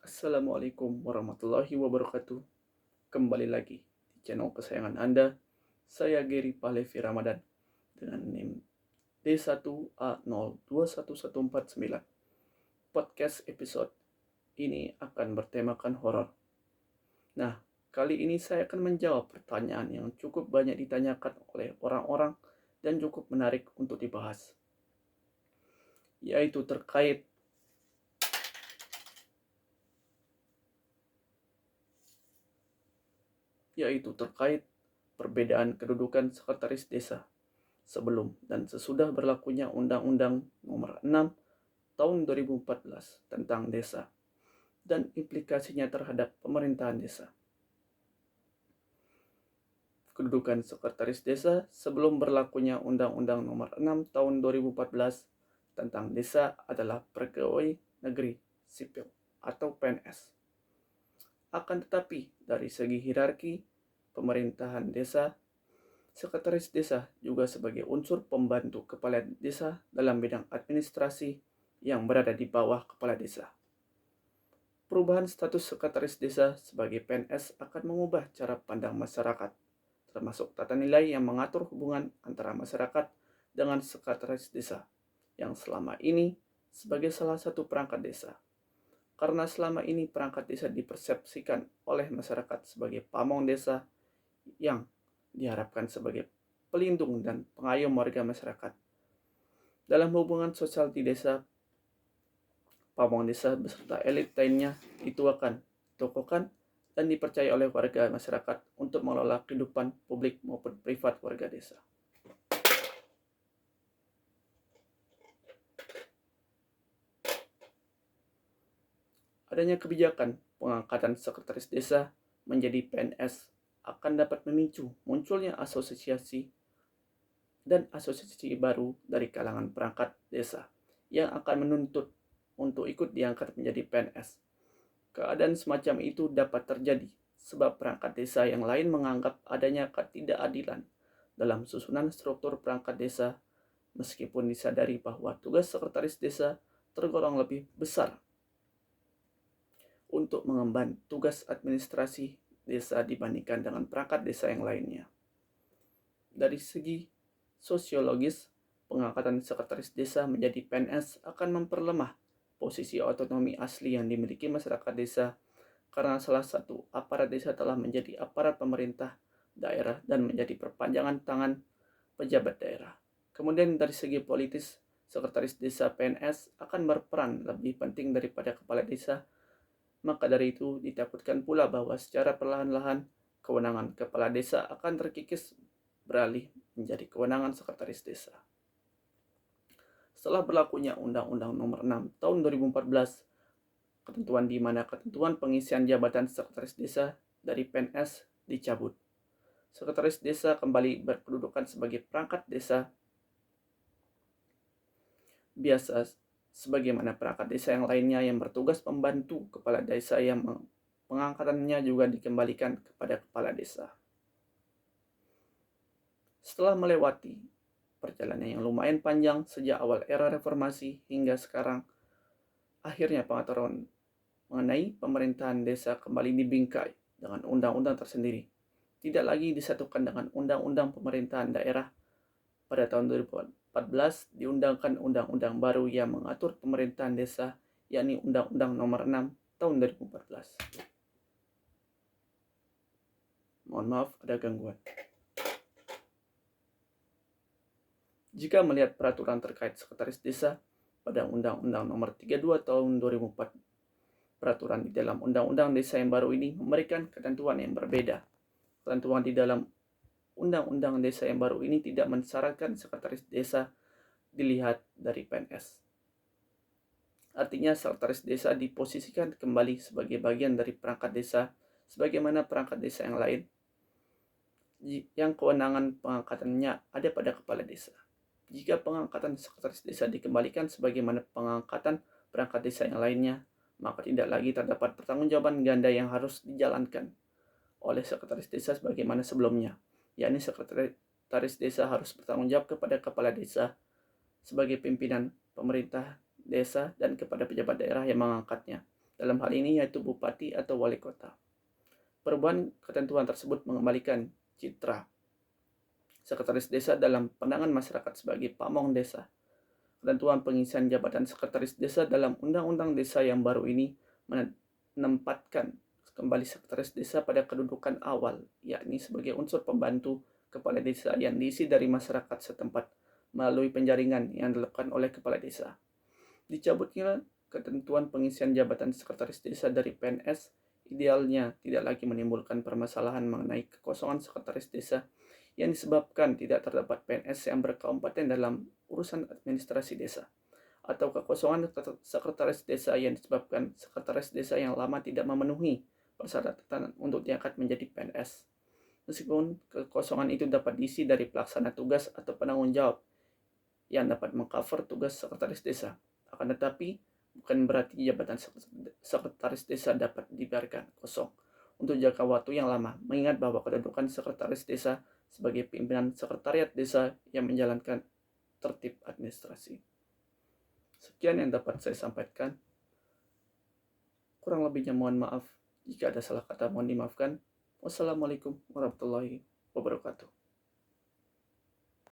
Assalamualaikum warahmatullahi wabarakatuh. Kembali lagi di channel kesayangan Anda. Saya Gary Pahlevi Ramadan dengan NIM D1A021149. Podcast episode ini akan bertemakan horor. Nah, kali ini saya akan menjawab pertanyaan yang cukup banyak ditanyakan oleh orang-orang dan cukup menarik untuk dibahas, yaitu terkait perbedaan kedudukan sekretaris desa sebelum dan sesudah berlakunya Undang-Undang Nomor 6 Tahun 2014 tentang desa dan implikasinya terhadap pemerintahan desa. Kedudukan sekretaris desa sebelum berlakunya Undang-Undang Nomor 6 Tahun 2014 tentang desa adalah pegawai negeri sipil atau PNS. Akan tetapi dari segi hierarki pemerintahan desa, sekretaris desa juga sebagai unsur pembantu kepala desa dalam bidang administrasi yang berada di bawah kepala desa. Perubahan status sekretaris desa sebagai PNS akan mengubah cara pandang masyarakat, termasuk tata nilai yang mengatur hubungan antara masyarakat dengan sekretaris desa, yang selama ini sebagai salah satu perangkat desa. Karena selama ini perangkat desa dipersepsikan oleh masyarakat sebagai pamong desa yang diharapkan sebagai pelindung dan pengayom warga masyarakat. Dalam hubungan sosial di desa, pamong desa beserta elit lainnya dituakan, ditokohkan, dan dipercaya oleh warga masyarakat untuk mengelola kehidupan publik maupun privat warga desa. Adanya kebijakan pengangkatan sekretaris desa menjadi PNS akan dapat memicu munculnya asosiasi baru dari kalangan perangkat desa yang akan menuntut untuk ikut diangkat menjadi PNS. Keadaan semacam itu dapat terjadi sebab perangkat desa yang lain menganggap adanya ketidakadilan dalam susunan struktur perangkat desa, meskipun disadari bahwa tugas sekretaris desa tergolong lebih besar untuk mengemban tugas administrasi desa dibandingkan dengan perangkat desa yang lainnya. Dari segi sosiologis, pengangkatan sekretaris desa menjadi PNS akan memperlemah posisi otonomi asli yang dimiliki masyarakat desa karena salah satu aparat desa telah menjadi aparat pemerintah daerah dan menjadi perpanjangan tangan pejabat daerah. Kemudian dari segi politis, sekretaris desa PNS akan berperan lebih penting daripada kepala desa. Maka dari itu ditakutkan pula bahwa secara perlahan-lahan kewenangan kepala desa akan terkikis beralih menjadi kewenangan sekretaris desa. Setelah berlakunya Undang-Undang Nomor 6 Tahun 2014, ketentuan di mana ketentuan pengisian jabatan sekretaris desa dari PNS dicabut. Sekretaris desa kembali berkedudukan sebagai perangkat desa biasa sebagaimana perangkat desa yang lainnya yang bertugas membantu kepala desa yang pengangkatannya juga dikembalikan kepada kepala desa. Setelah melewati perjalanan yang lumayan panjang sejak awal era reformasi hingga sekarang, akhirnya pengaturan mengenai pemerintahan desa kembali dibingkai dengan undang-undang tersendiri. Tidak lagi disatukan dengan undang-undang pemerintahan daerah. Pada tahun 2014 diundangkan undang-undang baru yang mengatur pemerintahan desa, yakni Undang-Undang Nomor 6 Tahun 2014. Mohon maaf ada gangguan. Jika melihat peraturan terkait sekretaris desa pada Undang-Undang Nomor 32 Tahun 2004, peraturan di dalam Undang-Undang Desa yang baru ini memberikan ketentuan yang berbeda. Ketentuan di dalam Undang-Undang Desa yang baru ini tidak mensyaratkan sekretaris desa dilihat dari PNS. Artinya sekretaris desa diposisikan kembali sebagai bagian dari perangkat desa sebagaimana perangkat desa yang lain yang kewenangan pengangkatannya ada pada kepala desa. Jika pengangkatan sekretaris desa dikembalikan sebagaimana pengangkatan perangkat desa yang lainnya, maka tidak lagi terdapat pertanggungjawaban ganda yang harus dijalankan oleh sekretaris desa sebagaimana sebelumnya, yakni sekretaris desa harus bertanggung jawab kepada kepala desa sebagai pimpinan pemerintah desa dan kepada pejabat daerah yang mengangkatnya, dalam hal ini yaitu bupati atau wali kota. Perubahan ketentuan tersebut mengembalikan citra sekretaris desa dalam pandangan masyarakat sebagai pamong desa. Ketentuan pengisian jabatan sekretaris desa dalam Undang-Undang Desa yang baru ini menempatkan kembali sekretaris desa pada kedudukan awal, yakni sebagai unsur pembantu kepala desa yang diisi dari masyarakat setempat melalui penjaringan yang dilakukan oleh kepala desa. Dicabutnya ketentuan pengisian jabatan sekretaris desa dari PNS idealnya tidak lagi menimbulkan permasalahan mengenai kekosongan sekretaris desa yang disebabkan tidak terdapat PNS yang berkompeten dalam urusan administrasi desa, atau kekosongan sekretaris desa yang disebabkan sekretaris desa yang lama tidak memenuhi persyaratan untuk diangkat menjadi PNS. Meskipun kekosongan itu dapat diisi dari pelaksana tugas atau penanggung jawab yang dapat mengcover tugas sekretaris desa, akan tetapi bukan berarti jabatan sekretaris desa dapat dibiarkan kosong untuk jangka waktu yang lama, mengingat bahwa kedudukan sekretaris desa sebagai pimpinan sekretariat desa yang menjalankan tertib administrasi. Sekian yang dapat saya sampaikan. Kurang lebihnya mohon maaf. Jika ada salah kata mohon dimaafkan. Wassalamualaikum warahmatullahi wabarakatuh.